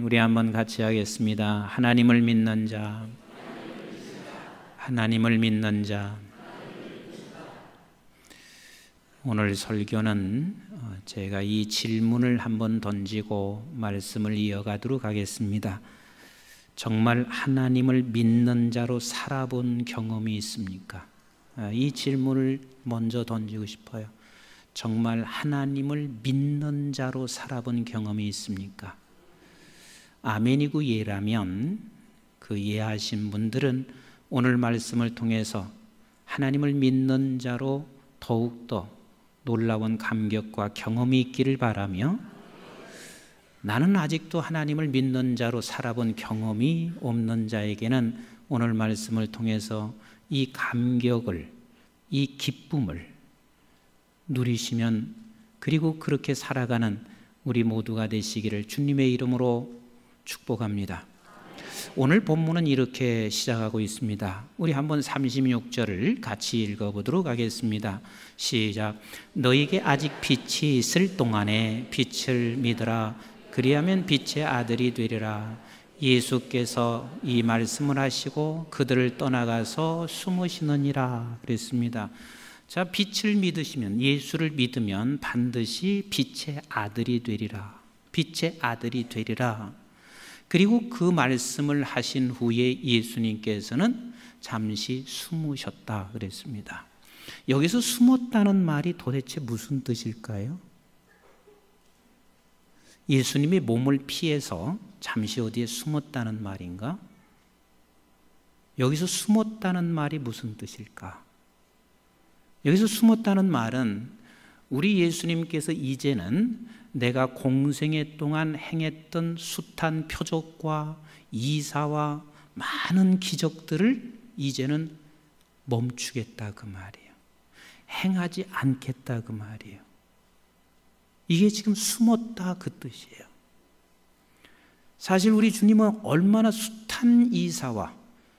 우리 한번 같이 하겠습니다. 하나님을 믿는 자, 하나님을 믿는 자. 오늘 설교는 제가 이 질문을 한번 던지고 말씀을 이어가도록 하겠습니다. 정말 하나님을 믿는 자로 살아본 경험이 있습니까? 이 질문을 먼저 던지고 싶어요. 정말 하나님을 믿는 자로 살아본 경험이 있습니까? 아멘이고 예라면 그 예하신 분들은 오늘 말씀을 통해서 하나님을 믿는 자로 더욱더 놀라운 감격과 경험이 있기를 바라며, 나는 아직도 하나님을 믿는 자로 살아본 경험이 없는 자에게는 오늘 말씀을 통해서 이 감격을, 이 기쁨을 누리시면, 그리고 그렇게 살아가는 우리 모두가 되시기를 주님의 이름으로 축복합니다. 오늘 본문은 이렇게 시작하고 있습니다. 우리 한번 36절을 같이 읽어보도록 하겠습니다. 시작. 너에게 아직 빛이 있을 동안에 빛을 믿으라. 그리하면 빛의 아들이 되리라. 예수께서 이 말씀을 하시고 그들을 떠나가서 숨으시느니라 그랬습니다. 자, 빛을 믿으시면, 예수를 믿으면 반드시 빛의 아들이 되리라. 빛의 아들이 되리라. 그리고 그 말씀을 하신 후에 예수님께서는 잠시 숨으셨다 그랬습니다. 여기서 숨었다는 말이 도대체 무슨 뜻일까요? 예수님이 몸을 피해서 잠시 어디에 숨었다는 말인가? 여기서 숨었다는 말이 무슨 뜻일까? 여기서 숨었다는 말은 우리 예수님께서 이제는 내가 공생애 동안 행했던 숱한 표적과 이사와 많은 기적들을 이제는 멈추겠다 그 말이에요. 행하지 않겠다 그 말이에요. 이게 지금 숨었다 그 뜻이에요. 사실 우리 주님은 얼마나 숱한 이사와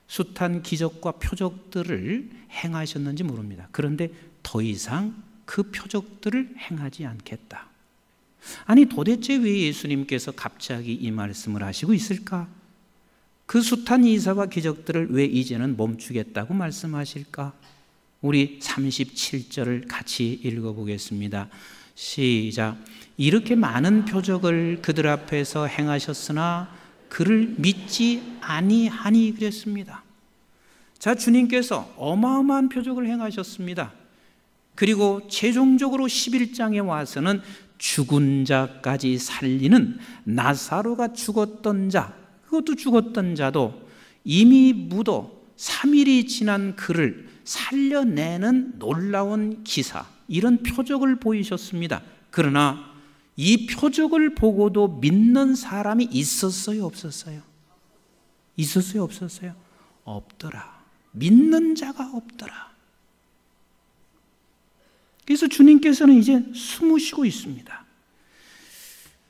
숱한 기적과 표적들을 행하셨는지 모릅니다. 그런데 더 이상 그 표적들을 행하지 않겠다. 아니, 도대체 왜 예수님께서 갑자기 이 말씀을 하시고 있을까? 그 숱한 이사와 기적들을 왜 이제는 멈추겠다고 말씀하실까? 우리 37절을 같이 읽어보겠습니다. 시작. 이렇게 많은 표적을 그들 앞에서 행하셨으나 그를 믿지 아니하니 그랬습니다. 자, 주님께서 어마어마한 표적을 행하셨습니다. 그리고 최종적으로 11장에 와서는 죽은 자까지 살리는 나사로가 죽었던 자, 그것도 죽었던 자도 이미 묻어 3일이 지난 그를 살려내는 놀라운 기사, 이런 표적을 보이셨습니다. 그러나 이 표적을 보고도 믿는 사람이 있었어요, 없었어요? 있었어요, 없었어요? 없더라. 믿는 자가 없더라. 그래서 주님께서는 이제 숨으시고 있습니다.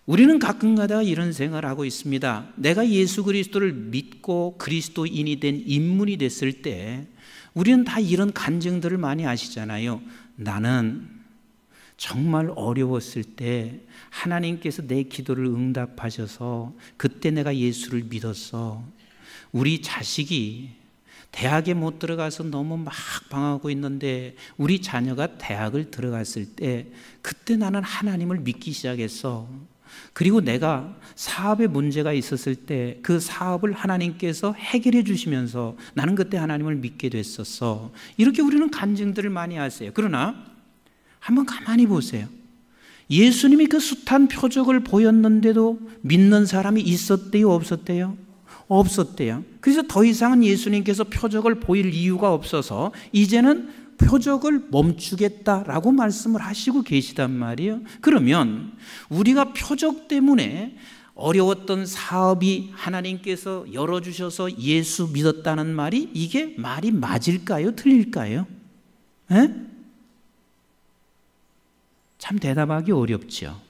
우리는 가끔가다 이런 생각을 하고 있습니다. 내가 예수 그리스도를 믿고 그리스도인이 된 인문이 됐을 때 우리는 다 이런 간증들을 많이 아시잖아요. 나는 정말 어려웠을 때 하나님께서 내 기도를 응답하셔서 그때 내가 예수를 믿었어. 우리 자식이 대학에 못 들어가서 너무 막 방황하고 있는데 우리 자녀가 대학을 들어갔을 때 그때 나는 하나님을 믿기 시작했어. 그리고 내가 사업에 문제가 있었을 때 그 사업을 하나님께서 해결해 주시면서 나는 그때 하나님을 믿게 됐었어. 이렇게 우리는 간증들을 많이 하세요. 그러나 한번 가만히 보세요. 예수님이 그 숱한 표적을 보였는데도 믿는 사람이 있었대요, 없었대요? 없었대요. 그래서 더 이상은 예수님께서 표적을 보일 이유가 없어서 이제는 표적을 멈추겠다라고 말씀을 하시고 계시단 말이에요. 그러면 우리가 표적 때문에 어려웠던 사업이 하나님께서 열어주셔서 예수 믿었다는 말이, 이게 말이 맞을까요? 틀릴까요? 에? 참 대답하기 어렵죠.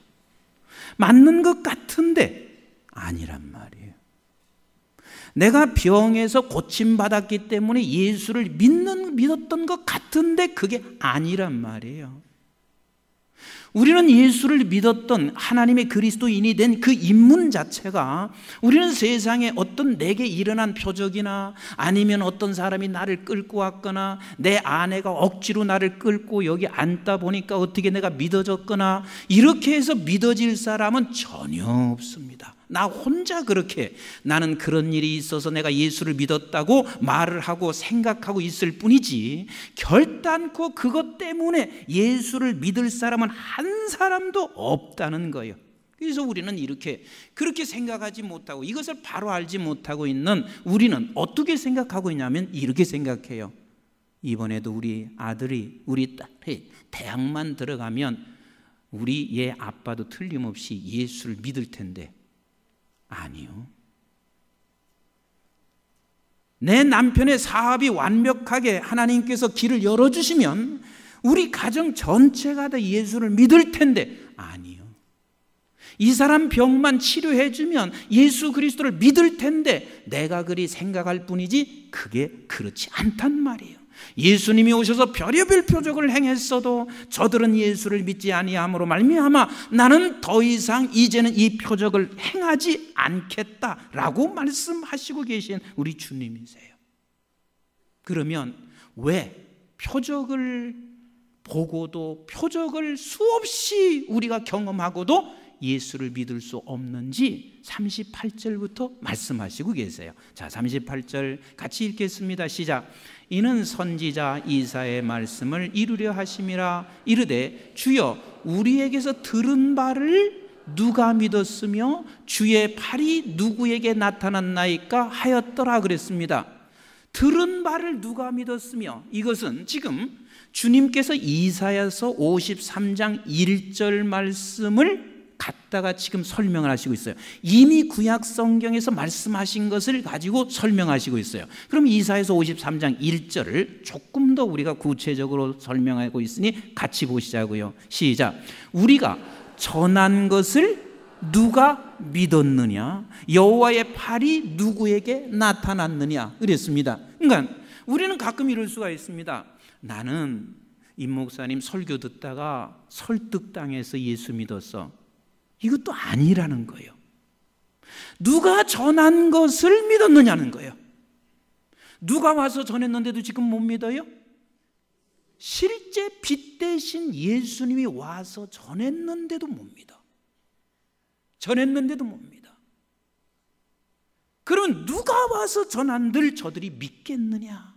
맞는 것 같은데 아니란 말이에요. 내가 병에서 고침받았기 때문에 예수를 믿었던 것 같은데 그게 아니란 말이에요. 우리는 예수를 믿었던 하나님의 그리스도인이 된 그 인문 자체가 우리는 세상에 어떤 내게 일어난 표적이나 아니면 어떤 사람이 나를 끌고 왔거나 내 아내가 억지로 나를 끌고 여기 앉다 보니까 어떻게 내가 믿어졌거나 이렇게 해서 믿어질 사람은 전혀 없습니다. 나 혼자 그렇게 나는 그런 일이 있어서 내가 예수를 믿었다고 말을 하고 생각하고 있을 뿐이지 결단코 그것 때문에 예수를 믿을 사람은 한 사람도 없다는 거예요. 그래서 우리는 그렇게 생각하지 못하고 이것을 바로 알지 못하고 있는 우리는 어떻게 생각하고 있냐면 이렇게 생각해요. 이번에도 우리 아들이 우리 딸이 대학만 들어가면 우리 얘 아빠도 틀림없이 예수를 믿을 텐데 아니요. 내 남편의 사업이 완벽하게 하나님께서 길을 열어주시면 우리 가정 전체가 다 예수를 믿을 텐데 아니요. 이 사람 병만 치료해주면 예수 그리스도를 믿을 텐데 내가 그리 생각할 뿐이지 그게 그렇지 않단 말이에요. 예수님이 오셔서 별의별 표적을 행했어도 저들은 예수를 믿지 아니함으로 말미암아 나는 더 이상 이제는 이 표적을 행하지 않겠다라고 말씀하시고 계신 우리 주님이세요. 그러면 왜 표적을 보고도 표적을 수없이 우리가 경험하고도 예수를 믿을 수 없는지 38절부터 말씀하시고 계세요. 자, 38절 같이 읽겠습니다. 시작. 이는 선지자 이사야의 말씀을 이루려 하심이라. 이르되 주여 우리에게서 들은 바를 누가 믿었으며 주의 팔이 누구에게 나타났나이까 하였더라 그랬습니다. 들은 바를 누가 믿었으며, 이것은 지금 주님께서 이사야서 53장 1절 말씀을 갖다가 지금 설명을 하시고 있어요. 이미 구약 성경에서 말씀하신 것을 가지고 설명하시고 있어요. 그럼 이사야서 53장 1절을 조금 더 우리가 구체적으로 설명하고 있으니 같이 보시자고요. 시작. 우리가 전한 것을 누가 믿었느냐? 여호와의 팔이 누구에게 나타났느냐? 그랬습니다. 그러니까 우리는 가끔 이럴 수가 있습니다. 나는 임 목사님 설교 듣다가 설득당해서 예수 믿었어. 이것도 아니라는 거예요. 누가 전한 것을 믿었느냐는 거예요. 누가 와서 전했는데도 지금 못 믿어요? 실제 빛 대신 예수님이 와서 전했는데도 못 믿어. 전했는데도 못 믿어. 그러면 누가 와서 전한들 저들이 믿겠느냐?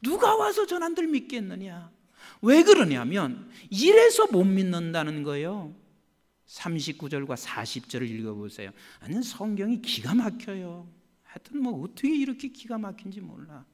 누가 와서 전한들 믿겠느냐? 왜 그러냐면 이래서 못 믿는다는 거예요. 39절과 40절을 읽어보세요. 아니, 성경이 기가 막혀요. 하여튼 뭐 어떻게 이렇게 기가 막힌지 몰라.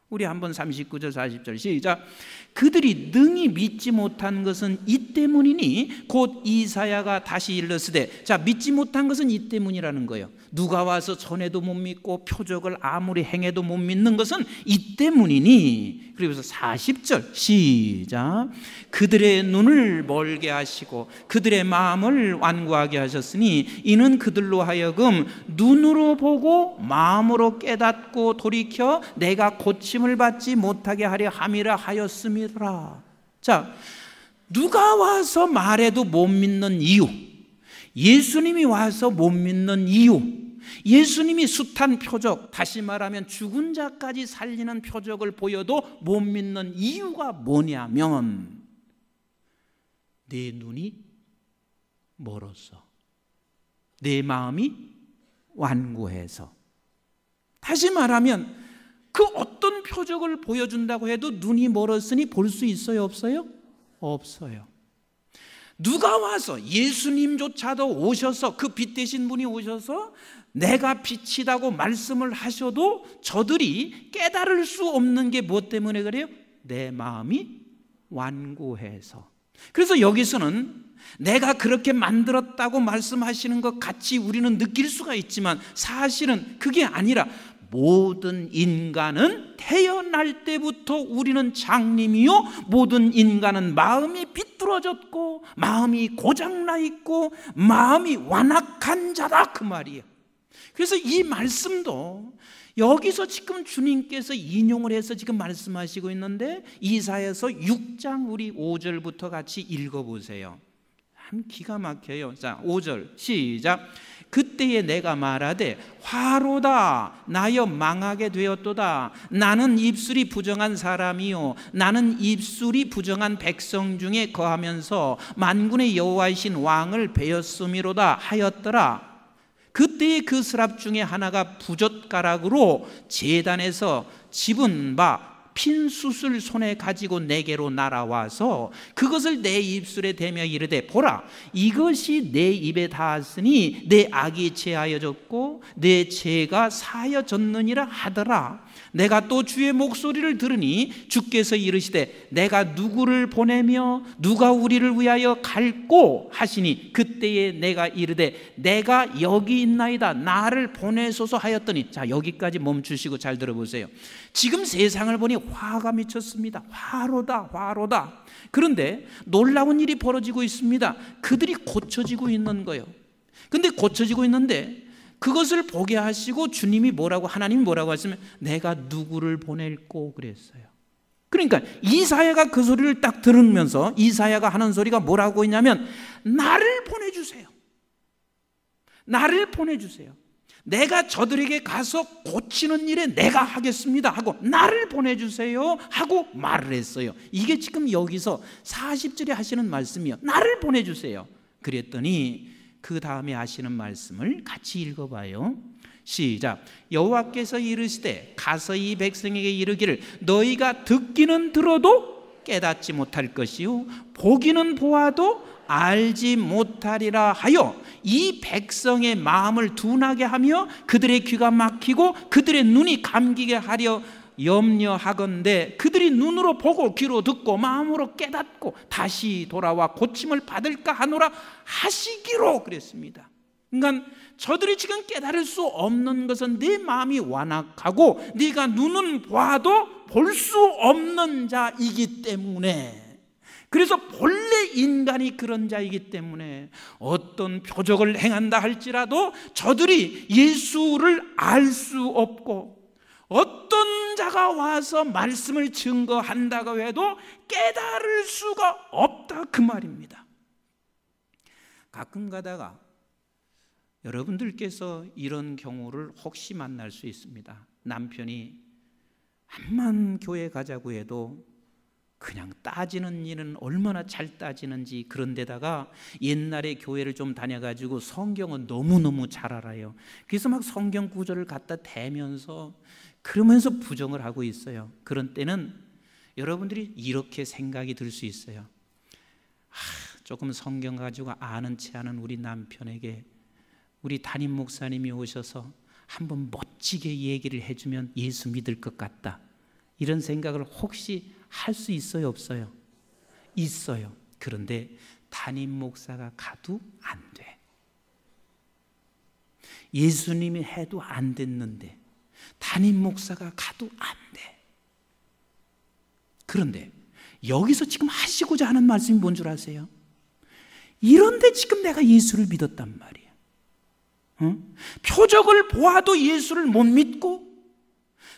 우리 한번 39절 40절 시작. 그들이 능히 믿지 못한 것은 이 때문이니 곧 이사야가 다시 일렀으되. 자, 믿지 못한 것은 이 때문이라는 거예요. 누가 와서 전해도 못 믿고 표적을 아무리 행해도 못 믿는 것은 이 때문이니. 그리고서 40절 시작. 그들의 눈을 멀게 하시고 그들의 마음을 완고하게 하셨으니 이는 그들로 하여금 눈으로 보고 마음으로 깨닫고 돌이켜 내가 고침을 받지 못하게 하려 함이라 하였음이라. 자, 누가 와서 말해도 못 믿는 이유, 예수님이 와서 못 믿는 이유, 예수님이 숱한 표적, 다시 말하면 죽은 자까지 살리는 표적을 보여도 못 믿는 이유가 뭐냐면 내 눈이 멀었어. 내 마음이 완고해서. 다시 말하면 그 어떤 표적을 보여준다고 해도 눈이 멀었으니 볼 수 있어요? 없어요? 없어요. 누가 와서 예수님조차도 오셔서 그 빛 되신 분이 오셔서 내가 빛이라고 말씀을 하셔도 저들이 깨달을 수 없는 게 뭐 때문에 그래요? 내 마음이 완고해서. 그래서 여기서는 내가 그렇게 만들었다고 말씀하시는 것 같이 우리는 느낄 수가 있지만 사실은 그게 아니라 모든 인간은 태어날 때부터 우리는 장님이요, 모든 인간은 마음이 비뚤어졌고 마음이 고장나 있고 마음이 완악한 자다, 그 말이에요. 그래서 이 말씀도 여기서 지금 주님께서 인용을 해서 지금 말씀하시고 있는데 이사야서 6장 우리 5절부터 같이 읽어보세요. 참 기가 막혀요. 자, 5절 시작. 그때에 내가 말하되 화로다 나여 망하게 되었도다. 나는 입술이 부정한 사람이요 나는 입술이 부정한 백성 중에 거하면서 만군의 여호와이신 왕을 베었음이로다 하였더라. 그때의 그 서랍 중에 하나가 부젓가락으로 제단에서 집은 바 핀 숯을 손에 가지고 내게로 날아와서 그것을 내 입술에 대며 이르되 보라 이것이 내 입에 닿았으니 내 악이 제하여졌고 내 죄가 사하여졌느니라 하더라. 내가 또 주의 목소리를 들으니 주께서 이르시되 내가 누구를 보내며 누가 우리를 위하여 갈꼬 하시니 그때에 내가 이르되 내가 여기 있나이다 나를 보내소서 하였더니, 자 여기까지 멈추시고 잘 들어보세요. 지금 세상을 보니 화가 미쳤습니다. 화로다 화로다. 그런데 놀라운 일이 벌어지고 있습니다. 그들이 고쳐지고 있는 거예요. 근데 고쳐지고 있는데 그것을 보게 하시고 주님이 뭐라고, 하나님이 뭐라고 하시면 내가 누구를 보낼꼬 그랬어요. 그러니까 이사야가 그 소리를 딱 들으면서 이사야가 하는 소리가 뭐라고 했냐면 나를 보내주세요. 나를 보내주세요. 내가 저들에게 가서 고치는 일에 내가 하겠습니다 하고 나를 보내주세요 하고 말을 했어요. 이게 지금 여기서 40절에 하시는 말씀이요. 나를 보내주세요. 그랬더니 그 다음에 하시는 말씀을 같이 읽어봐요. 시작. 여호와께서 이르시되 가서 이 백성에게 이르기를 너희가 듣기는 들어도 깨닫지 못할 것이요 보기는 보아도 알지 못하리라 하여 이 백성의 마음을 둔하게 하며 그들의 귀가 막히고 그들의 눈이 감기게 하려 염려하건대 그들이 눈으로 보고 귀로 듣고 마음으로 깨닫고 다시 돌아와 고침을 받을까 하노라 하시기로 그랬습니다. 그러니까 저들이 지금 깨달을 수 없는 것은 네 마음이 완악하고 네가 눈은 봐도 볼 수 없는 자이기 때문에, 그래서 본래 인간이 그런 자이기 때문에 어떤 표적을 행한다 할지라도 저들이 예수를 알 수 없고 어떤 자가 와서 말씀을 증거한다고 해도 깨달을 수가 없다 그 말입니다. 가끔 가다가 여러분들께서 이런 경우를 혹시 만날 수 있습니다. 남편이 암만 교회 가자고 해도 그냥 따지는 일은 얼마나 잘 따지는지, 그런데다가 옛날에 교회를 좀 다녀가지고 성경은 너무너무 잘 알아요. 그래서 막 성경 구절을 갖다 대면서 그러면서 부정을 하고 있어요. 그런 때는 여러분들이 이렇게 생각이 들 수 있어요. 조금 성경 가지고 아는 체 하는 우리 남편에게 우리 담임 목사님이 오셔서 한번 멋지게 얘기를 해주면 예수 믿을 것 같다, 이런 생각을 혹시 할 수 있어요 없어요? 있어요. 그런데 담임 목사가 가도 안 돼. 예수님이 해도 안 됐는데 담임 목사가 가도 안 돼. 그런데 여기서 지금 하시고자 하는 말씀이 뭔 줄 아세요? 이런데 지금 내가 예수를 믿었단 말이에요. 표적을 보아도 예수를 못 믿고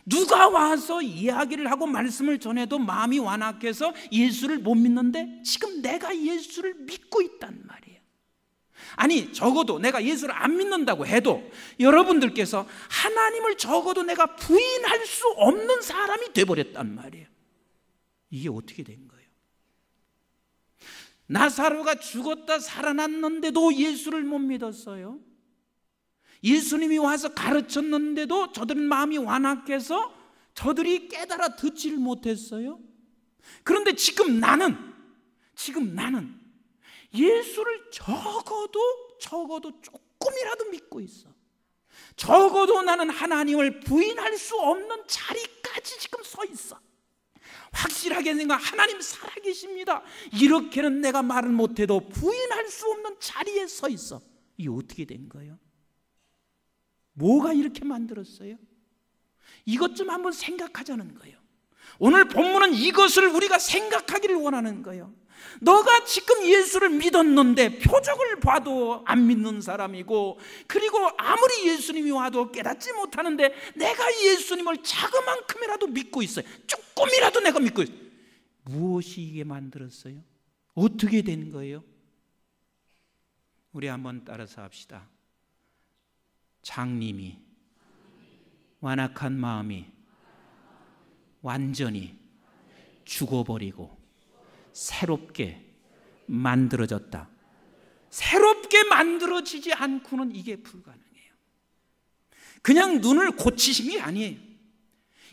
누가 와서 이야기를 하고 말씀을 전해도 마음이 완악해서 예수를 못 믿는데 지금 내가 예수를 믿고 있단 말이에요. 아니 적어도 내가 예수를 안 믿는다고 해도 여러분들께서 하나님을 적어도 내가 부인할 수 없는 사람이 돼버렸단 말이에요. 이게 어떻게 된 거예요? 나사로가 죽었다 살아났는데도 예수를 못 믿었어요. 예수님이 와서 가르쳤는데도 저들은 마음이 완악해서 저들이 깨달아 듣지를 못했어요. 그런데 지금 나는 예수를 적어도 조금이라도 믿고 있어. 적어도 나는 하나님을 부인할 수 없는 자리까지 지금 서 있어. 확실하게 생각, 하나님 살아계십니다, 이렇게는 내가 말을 못해도 부인할 수 없는 자리에 서 있어. 이게 어떻게 된 거예요? 뭐가 이렇게 만들었어요? 이것 좀 한번 생각하자는 거예요. 오늘 본문은 이것을 우리가 생각하기를 원하는 거예요. 너가 지금 예수를 믿었는데 표적을 봐도 안 믿는 사람이고, 그리고 아무리 예수님이 와도 깨닫지 못하는데 내가 예수님을 자그만큼이라도 믿고 있어요. 조금이라도 내가 믿고 있어요. 무엇이 이게 만들었어요? 어떻게 된 거예요? 우리 한번 따라서 합시다. 장님이 완악한 마음이 완전히 죽어버리고 새롭게 만들어졌다. 새롭게 만들어지지 않고는 이게 불가능해요. 그냥 눈을 고치신 게 아니에요.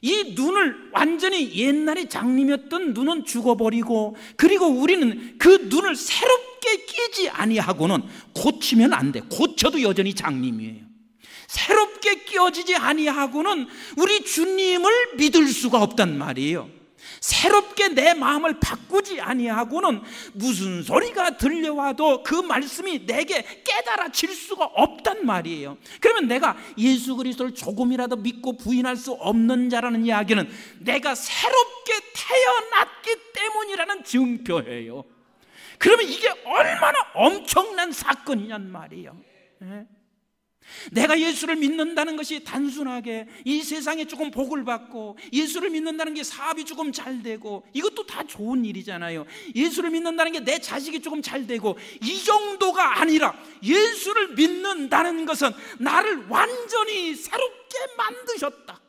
이 눈을 완전히 옛날에 장님이었던 눈은 죽어버리고, 그리고 우리는 그 눈을 새롭게 끼지 아니하고는 고치면 안 돼. 고쳐도 여전히 장님이에요. 새롭게 끼어지지 아니하고는 우리 주님을 믿을 수가 없단 말이에요. 새롭게 내 마음을 바꾸지 아니하고는 무슨 소리가 들려와도 그 말씀이 내게 깨달아질 수가 없단 말이에요. 그러면 내가 예수 그리스도를 조금이라도 믿고 부인할 수 없는 자라는 이야기는 내가 새롭게 태어났기 때문이라는 증표예요. 그러면 이게 얼마나 엄청난 사건이냔 말이에요. 내가 예수를 믿는다는 것이 단순하게 이 세상에 조금 복을 받고, 예수를 믿는다는 게 사업이 조금 잘 되고, 이것도 다 좋은 일이잖아요. 예수를 믿는다는 게 내 자식이 조금 잘 되고, 이 정도가 아니라 예수를 믿는다는 것은 나를 완전히 새롭게 만드셨다.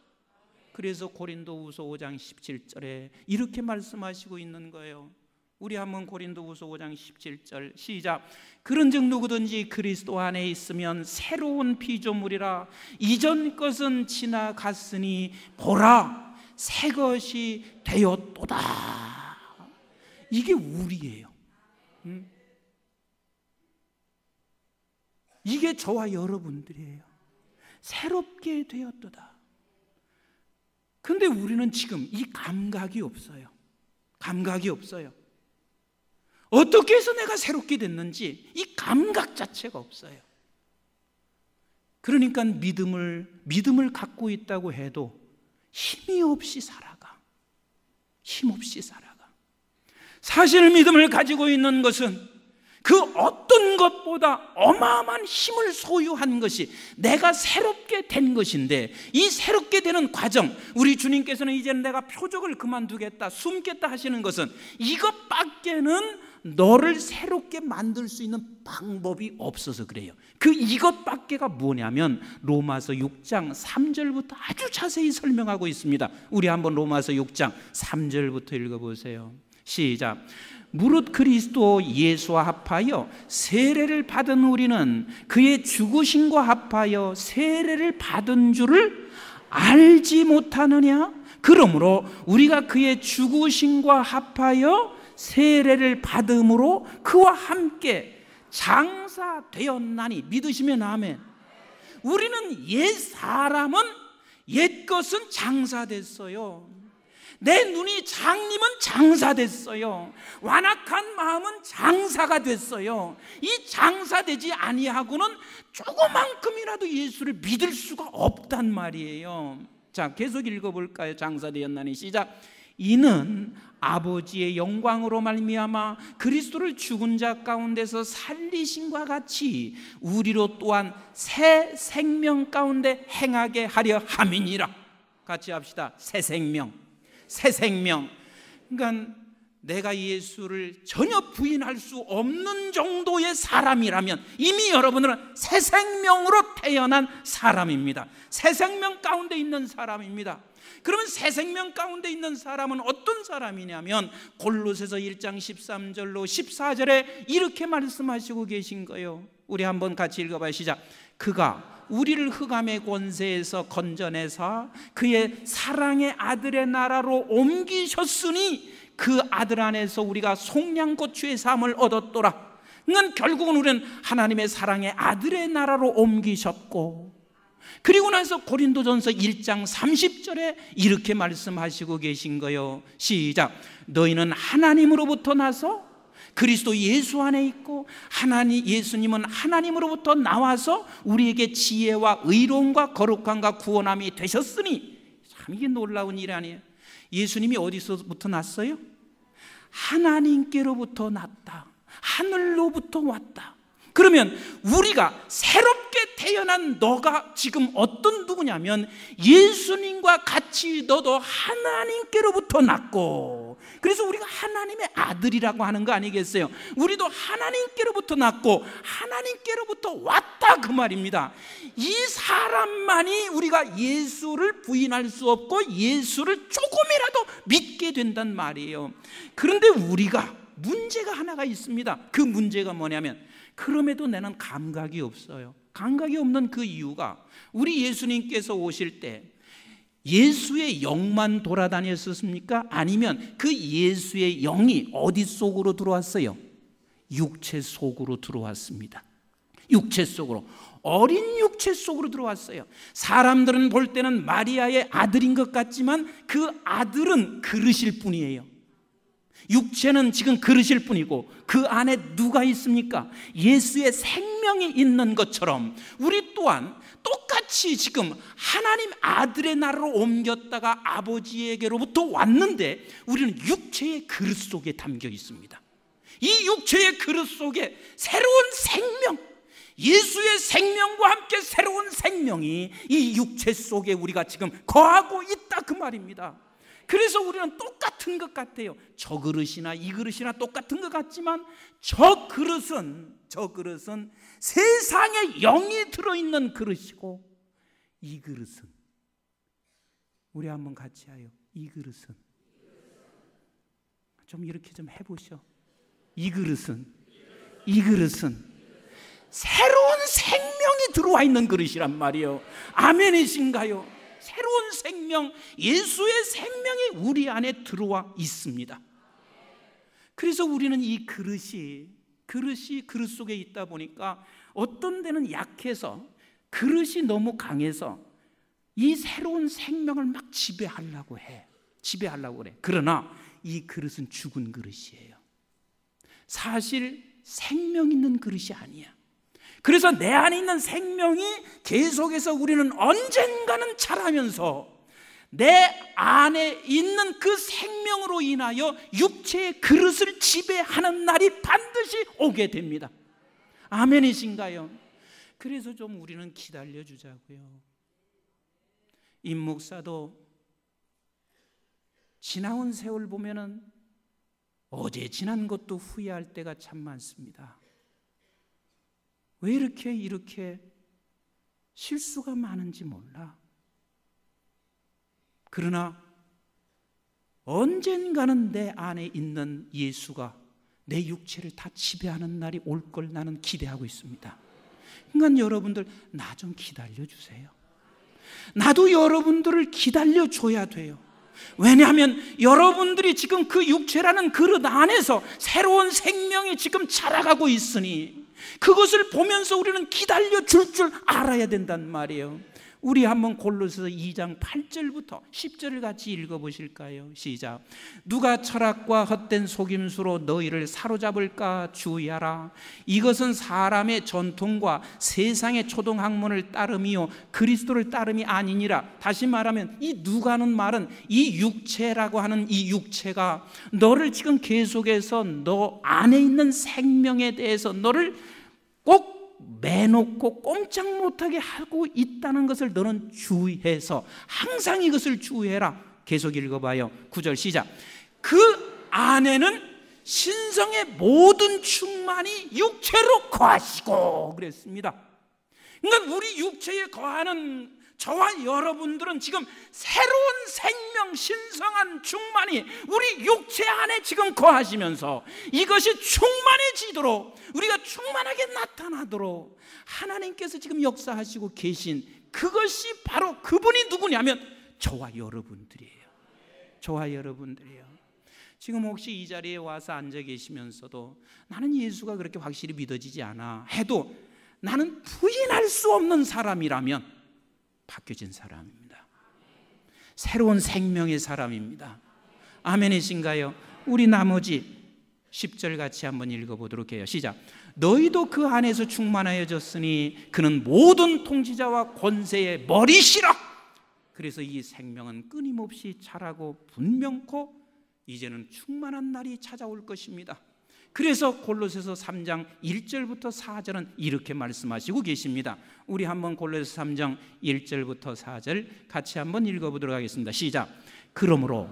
그래서 고린도후서 5장 17절에 이렇게 말씀하시고 있는 거예요. 우리 한번 고린도후서 5장 17절 시작. 그런즉 누구든지 그리스도 안에 있으면 새로운 피조물이라. 이전 것은 지나갔으니 보라 새 것이 되었도다. 이게 우리예요. 이게 저와 여러분들이에요. 새롭게 되었도다. 근데 우리는 지금 이 감각이 없어요. 감각이 없어요. 어떻게 해서 내가 새롭게 됐는지 이 감각 자체가 없어요. 그러니까 믿음을 갖고 있다고 해도 힘이 없이 살아가. 힘없이 살아가. 사실 믿음을 가지고 있는 것은 그 어떤 것보다 어마어마한 힘을 소유한 것이 내가 새롭게 된 것인데, 이 새롭게 되는 과정, 우리 주님께서는 이제는 내가 표적을 그만두겠다, 숨겠다 하시는 것은 이것밖에는 너를 새롭게 만들 수 있는 방법이 없어서 그래요. 그 이것밖에가 뭐냐면 로마서 6장 3절부터 아주 자세히 설명하고 있습니다. 우리 한번 로마서 6장 3절부터 읽어보세요. 시작. 무릇 그리스도 예수와 합하여 세례를 받은 우리는 그의 죽으심과 합하여 세례를 받은 줄을 알지 못하느냐? 그러므로 우리가 그의 죽으심과 합하여 세례를 받음으로 그와 함께 장사되었나니. 믿으시면 아멘. 우리는 옛 사람은 옛 것은 장사됐어요. 내 눈이 장님은 장사됐어요. 완악한 마음은 장사가 됐어요. 이 장사되지 아니하고는 조그만큼이라도 예수를 믿을 수가 없단 말이에요. 자, 계속 읽어볼까요? 장사되었나니 시작. 이는 아버지의 영광으로 말미암아 그리스도를 죽은 자 가운데서 살리심과 같이 우리로 또한 새 생명 가운데 행하게 하려 함이니라. 같이 합시다. 새 생명. 새 생명. 그러니까 내가 예수를 전혀 부인할 수 없는 정도의 사람이라면 이미 여러분들은 새 생명으로 태어난 사람입니다. 새 생명 가운데 있는 사람입니다. 그러면 새 생명 가운데 있는 사람은 어떤 사람이냐면 골로새서 1장 13절로 14절에 이렇게 말씀하시고 계신 거예요. 우리 한번 같이 읽어봐요. 시작. 그가 우리를 흑암의 권세에서 건져내사 그의 사랑의 아들의 나라로 옮기셨으니 그 아들 안에서 우리가 속량고추의 삶을 얻었도라. 그러니까 결국은 우리는 하나님의 사랑의 아들의 나라로 옮기셨고, 그리고 나서 고린도전서 1장 30절에 이렇게 말씀하시고 계신 거예요. 시작. 너희는 하나님으로부터 나서 그리스도 예수 안에 있고 예수님은 하나님으로부터 나와서 우리에게 지혜와 의로움과 거룩함과 구원함이 되셨으니. 참 이게 놀라운 일 아니에요. 예수님이 어디서부터 났어요? 하나님께로부터 났다. 하늘로부터 왔다. 그러면 우리가 새롭게 태어난 너가 지금 어떤 누구냐면 예수님과 같이 너도 하나님께로부터 났고 그래서 우리가 하나님의 아들이라고 하는 거 아니겠어요? 우리도 하나님께로부터 났고 하나님께로부터 왔다, 그 말입니다. 이 사람만이 우리가 예수를 부인할 수 없고 예수를 조금이라도 믿게 된단 말이에요. 그런데 우리가 문제가 하나가 있습니다. 그 문제가 뭐냐면, 그럼에도 나는 감각이 없어요. 감각이 없는 그 이유가, 우리 예수님께서 오실 때 예수의 영만 돌아다녔었습니까? 아니면 그 예수의 영이 어디 속으로 들어왔어요? 육체 속으로 들어왔습니다. 육체 속으로, 어린 육체 속으로 들어왔어요. 사람들은 볼 때는 마리아의 아들인 것 같지만 그 아들은 그릇일 뿐이에요. 육체는 지금 그릇일 뿐이고 그 안에 누가 있습니까? 예수의 생명이 있는 것처럼 우리 또한 똑같이 지금 하나님 아들의 나라로 옮겼다가 아버지에게로부터 왔는데 우리는 육체의 그릇 속에 담겨 있습니다. 이 육체의 그릇 속에 새로운 생명, 예수의 생명과 함께 새로운 생명이 이 육체 속에 우리가 지금 거하고 있다, 그 말입니다. 그래서 우리는 똑같은 것 같아요. 저 그릇이나 이 그릇이나 똑같은 것 같지만 저 그릇은 세상에 영이 들어있는 그릇이고, 이 그릇은, 우리 한번 같이 하요. 이 그릇은 좀 이렇게 좀 해보셔. 이 그릇은 새로운 생명이 들어와 있는 그릇이란 말이에요. 아멘이신가요? 새로운 생명, 예수의 생명이 우리 안에 들어와 있습니다. 그래서 우리는 이 그릇이 그릇 속에 있다 보니까 어떤 데는 약해서, 그릇이 너무 강해서 이 새로운 생명을 막 지배하려고 그래. 그러나 이 그릇은 죽은 그릇이에요. 사실 생명 있는 그릇이 아니야. 그래서 내 안에 있는 생명이 계속해서 우리는 언젠가는 자라면서 내 안에 있는 그 생명으로 인하여 육체의 그릇을 지배하는 날이 반드시 오게 됩니다. 아멘이신가요? 그래서 좀 우리는 기다려 주자고요. 임 목사도 지나온 세월 보면은 어제 지난 것도 후회할 때가 참 많습니다. 왜 이렇게 실수가 많은지 몰라. 그러나 언젠가는 내 안에 있는 예수가 내 육체를 다 지배하는 날이 올 걸 나는 기대하고 있습니다. 그러니까 여러분들, 나 좀 기다려 주세요. 나도 여러분들을 기다려 줘야 돼요. 왜냐하면 여러분들이 지금 그 육체라는 그릇 안에서 새로운 생명이 지금 자라가고 있으니 그것을 보면서 우리는 기다려 줄 알아야 된단 말이에요. 우리 한번 골로새서 2장 8절부터 10절을 같이 읽어보실까요? 시작. 누가 철학과 헛된 속임수로 너희를 사로잡을까 주의하라. 이것은 사람의 전통과 세상의 초등학문을 따름이요 그리스도를 따름이 아니니라. 다시 말하면 이 누가는 말은 이 육체라고 하는 이 육체가 너를 지금 계속해서 너 안에 있는 생명에 대해서 너를 꼭 매놓고 꼼짝 못하게 하고 있다는 것을 너는 주의해서 항상 이것을 주의해라. 계속 읽어봐요. 9절 시작. 그 안에는 신성의 모든 충만이 육체로 거하시고 그랬습니다. 그러니까 우리 육체에 거하는 저와 여러분들은 지금 새로운 생명, 신성한 충만이 우리 육체 안에 지금 거하시면서 이것이 충만해지도록, 우리가 충만하게 나타나도록 하나님께서 지금 역사하시고 계신 그것이 바로 그분이 누구냐면 저와 여러분들이에요. 저와 여러분들이에요. 지금 혹시 이 자리에 와서 앉아 계시면서도 나는 예수가 그렇게 확실히 믿어지지 않아 해도 나는 부인할 수 없는 사람이라면 바뀌어진 사람입니다. 새로운 생명의 사람입니다. 아멘이신가요? 우리 나머지 10절 같이 한번 읽어보도록 해요. 시작. 너희도 그 안에서 충만하여졌으니 그는 모든 통치자와 권세의 머리시라. 그래서 이 생명은 끊임없이 자라고 분명코 이제는 충만한 날이 찾아올 것입니다. 그래서 골로새서 3장 1절부터 4절은 이렇게 말씀하시고 계십니다. 우리 한번 골로새서 3장 1절부터 4절 같이 한번 읽어보도록 하겠습니다. 시작. 그러므로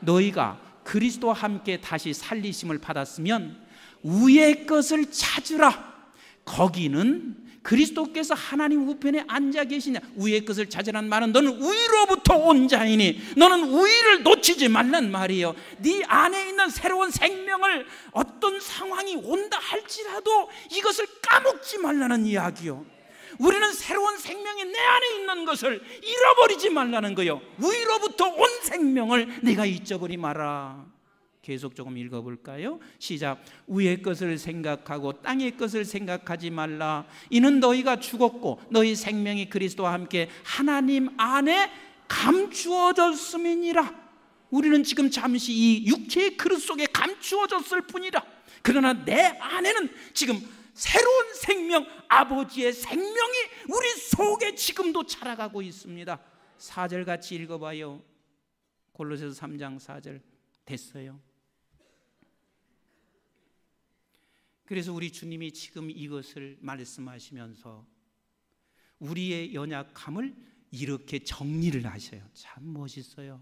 너희가 그리스도와 함께 다시 살리심을 받았으면 위의 것을 찾으라. 거기는 그리스도께서 하나님 우편에 앉아 계시냐. 위의 것을 찾으라는 말은 너는 위로부터 온 자이니 너는 위를 놓치지 말란 말이에요. 네 안에 있는 새로운 생명을 어떤 상황이 온다 할지라도 이것을 까먹지 말라는 이야기요. 우리는 새로운 생명이 내 안에 있는 것을 잃어버리지 말라는 거예요. 위로부터 온 생명을 내가 잊어버리 마라. 계속 조금 읽어볼까요? 시작. 위의 것을 생각하고 땅의 것을 생각하지 말라. 이는 너희가 죽었고 너희 생명이 그리스도와 함께 하나님 안에 감추어졌음이니라. 우리는 지금 잠시 이 육체의 그릇 속에 감추어졌을 뿐이라. 그러나 내 안에는 지금 새로운 생명, 아버지의 생명이 우리 속에 지금도 자라가고 있습니다. 4절 같이 읽어봐요. 골로새서 3장 4절. 됐어요. 그래서 우리 주님이 지금 이것을 말씀하시면서 우리의 연약함을 이렇게 정리를 하셔요. 참 멋있어요.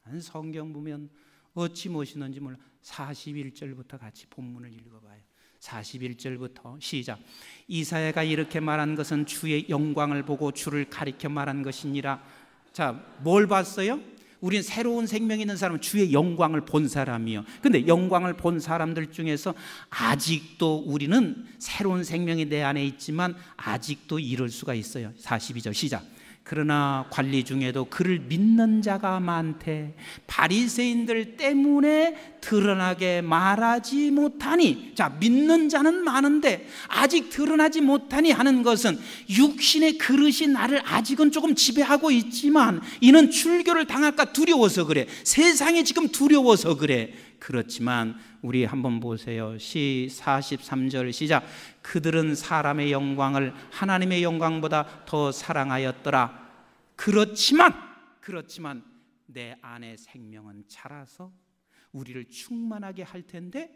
난 성경 보면 어찌 멋있는지 몰라. 41절부터 같이 본문을 읽어봐요. 41절부터 시작. 이사야가 이렇게 말한 것은 주의 영광을 보고 주를 가리켜 말한 것이니라. 자, 뭘 봤어요? 우리는 새로운 생명이 있는 사람은 주의 영광을 본 사람이요. 근데 영광을 본 사람들 중에서 아직도 우리는 새로운 생명이 내 안에 있지만 아직도 이럴 수가 있어요. 42절 시작. 그러나 관리 중에도 그를 믿는 자가 많대. 바리새인들 때문에 드러나게 말하지 못하니. 자, 믿는 자는 많은데 아직 드러나지 못하니 하는 것은 육신의 그릇이 나를 아직은 조금 지배하고 있지만 이는 출교를 당할까 두려워서 그래. 세상이 지금 두려워서 그래. 그렇지만 우리 한번 보세요. 43절 시작. 그들은 사람의 영광을 하나님의 영광보다 더 사랑하였더라. 그렇지만 내 안에 생명은 자라서 우리를 충만하게 할 텐데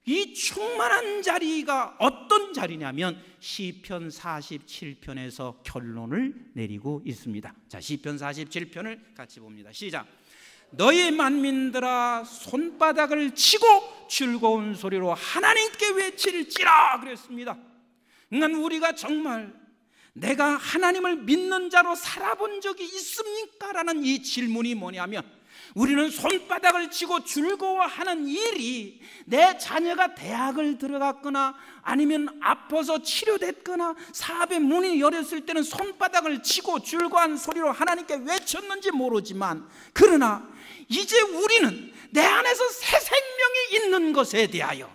이 충만한 자리가 어떤 자리냐면 시편 47편에서 결론을 내리고 있습니다. 자, 시편 47편을 같이 봅니다. 시작. 너희 만민들아 손바닥을 치고 즐거운 소리로 하나님께 외칠지라 그랬습니다. 그러니까 우리가 정말 내가 하나님을 믿는 자로 살아본 적이 있습니까? 라는 이 질문이 뭐냐면 우리는 손바닥을 치고 즐거워하는 일이 내 자녀가 대학을 들어갔거나 아니면 아파서 치료됐거나 사업의 문이 열렸을 때는 손바닥을 치고 즐거운 소리로 하나님께 외쳤는지 모르지만 그러나 이제 우리는 내 안에서 새 생명이 있는 것에 대하여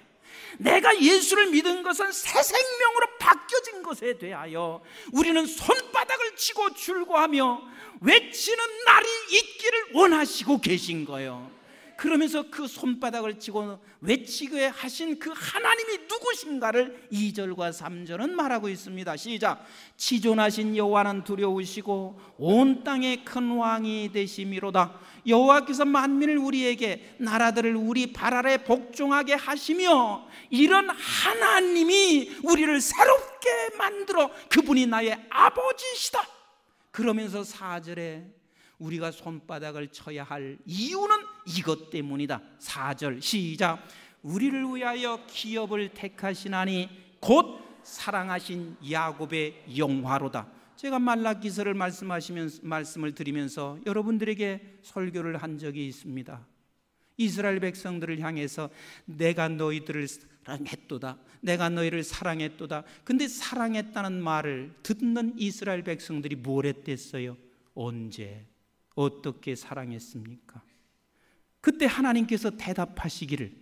내가 예수를 믿은 것은 새 생명으로 바뀌어진 것에 대하여 우리는 손바닥을 치고 즐거워하며 외치는 날이 있기를 원하시고 계신 거예요. 그러면서 그 손바닥을 치고 외치게 하신 그 하나님이 누구신가를 2절과 3절은 말하고 있습니다. 시작. 지존하신 여호와는 두려우시고 온 땅의 큰 왕이 되심이로다. 여호와께서 만민을 우리에게 나라들을 우리 발 아래 복종하게 하시며 이런 하나님이 우리를 새롭게 만들어 그분이 나의 아버지시다. 그러면서 4절에 우리가 손바닥을 쳐야 할 이유는 이것 때문이다. 4절 시작. 우리를 위하여 기업을 택하시나니 곧 사랑하신 야곱의 영화로다. 제가 말라기서를 말씀을 드리면서 여러분들에게 설교를 한 적이 있습니다. 이스라엘 백성들을 향해서 내가 너희들을 사랑했도다. 내가 너희를 사랑했도다. 근데 사랑했다는 말을 듣는 이스라엘 백성들이 뭘 했댔어요? 언제? 어떻게 사랑했습니까? 그때 하나님께서 대답하시기를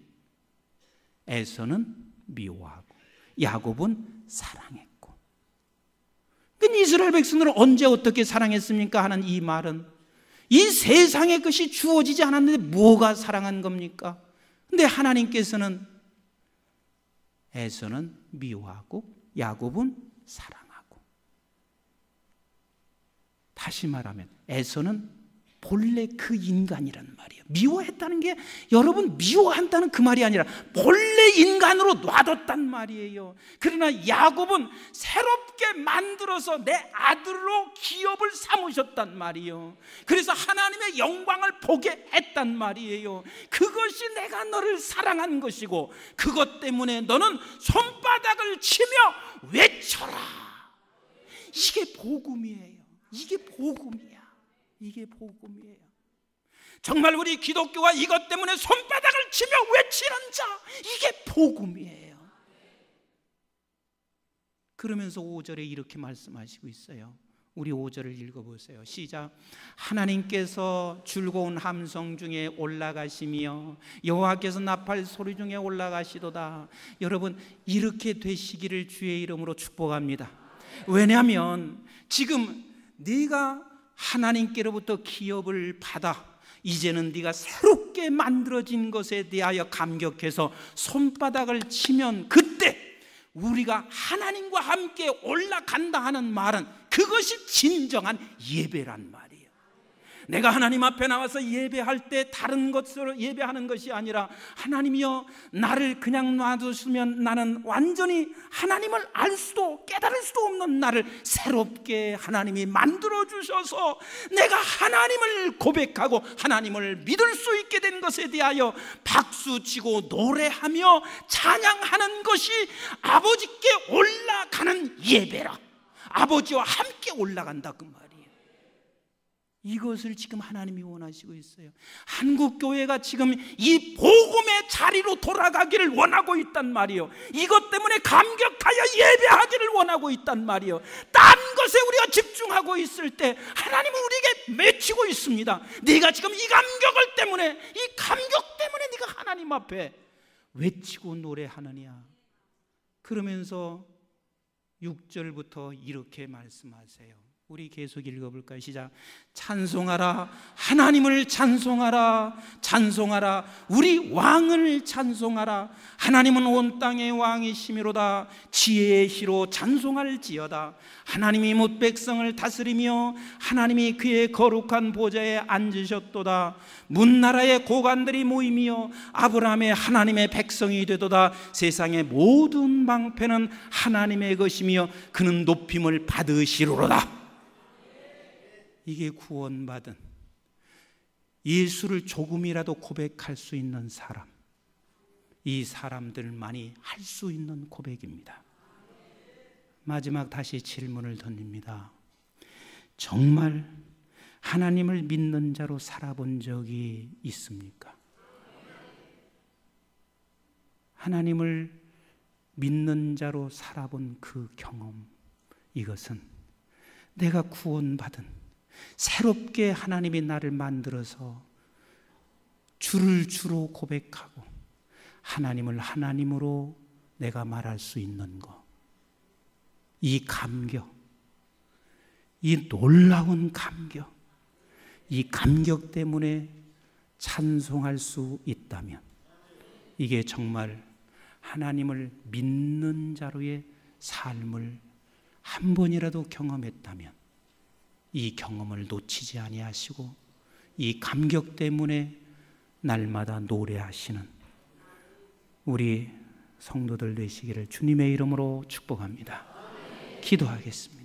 에서는 미워하고 야곱은 사랑했고. 그러니까 이스라엘 백성들은 언제 어떻게 사랑했습니까? 하는 이 말은 이 세상의 것이 주어지지 않았는데 뭐가 사랑한 겁니까? 근데 하나님께서는 에서는 미워하고 야곱은 사랑하고. 다시 말하면 에서는 본래 그 인간이란 말이에요. 미워했다는 게 여러분 미워한다는 그 말이 아니라 본래 인간으로 놔뒀단 말이에요. 그러나 야곱은 새롭게 새롭게 만들어서 내 아들로 기업을 삼으셨단 말이에요. 그래서 하나님의 영광을 보게 했단 말이에요. 그것이 내가 너를 사랑한 것이고, 그것 때문에 너는 손바닥을 치며 외쳐라. 이게 복음이에요. 이게 복음이야. 이게 복음이에요. 정말 우리 기독교가 이것 때문에 손바닥을 치며 외치는 자, 이게 복음이에요. 그러면서 5절에 이렇게 말씀하시고 있어요. 우리 5절을 읽어보세요. 시작. 하나님께서 즐거운 함성 중에 올라가시며 여호와께서 나팔 소리 중에 올라가시도다. 여러분, 이렇게 되시기를 주의 이름으로 축복합니다. 왜냐하면 지금 네가 하나님께로부터 기업을 받아 이제는 네가 새롭게 만들어진 것에 대하여 감격해서 손바닥을 치면, 그때 우리가 하나님과 함께 올라간다 하는 말은 그것이 진정한 예배란 말이에요. 내가 하나님 앞에 나와서 예배할 때 다른 것으로 예배하는 것이 아니라, 하나님이여 나를 그냥 놔두시면 나는 완전히 하나님을 알 수도 깨달을 수도 없는 나를 새롭게 하나님이 만들어주셔서 내가 하나님을 고백하고 하나님을 믿을 수 있게 된 것에 대하여 박수치고 노래하며 찬양하는 것이 아버지께 올라가는 예배라. 아버지와 함께 올라간다 그 말이에요. 이것을 지금 하나님이 원하시고 있어요. 한국교회가 지금 이 복음의 자리로 돌아가기를 원하고 있단 말이에요. 이것 때문에 감격하여 예배하기를 원하고 있단 말이에요. 딴 것에 우리가 집중하고 있을 때 하나님은 우리에게 맺히고 있습니다. 네가 지금 이 감격을 때문에, 이 감격 때문에 네가 하나님 앞에 외치고 노래하느냐. 그러면서 6절부터 이렇게 말씀하세요. 우리 계속 읽어볼까요? 시작. 찬송하라, 하나님을 찬송하라, 찬송하라, 우리 왕을 찬송하라. 하나님은 온 땅의 왕이시미로다. 지혜의 시로 찬송할지어다. 하나님이 뭇 백성을 다스리며 하나님이 그의 거룩한 보좌에 앉으셨도다. 문나라의 고관들이 모이며 아브라함의 하나님의 백성이 되도다. 세상의 모든 방패는 하나님의 것이며 그는 높임을 받으시리로다. 이게 구원받은, 예수를 조금이라도 고백할 수 있는 사람, 이 사람들만이 할 수 있는 고백입니다. 마지막 다시 질문을 던집니다. 정말 하나님을 믿는 자로 살아본 적이 있습니까? 하나님을 믿는 자로 살아본 그 경험, 이것은 내가 구원받은, 새롭게 하나님이 나를 만들어서 주를 주로 고백하고 하나님을 하나님으로 내가 말할 수 있는 것, 이 감격, 이 놀라운 감격, 이 감격 때문에 찬송할 수 있다면, 이게 정말 하나님을 믿는 자로의 삶을 한 번이라도 경험했다면 이 경험을 놓치지 아니하시고 이 감격 때문에 날마다 노래하시는 우리 성도들 되시기를 주님의 이름으로 축복합니다. 기도하겠습니다.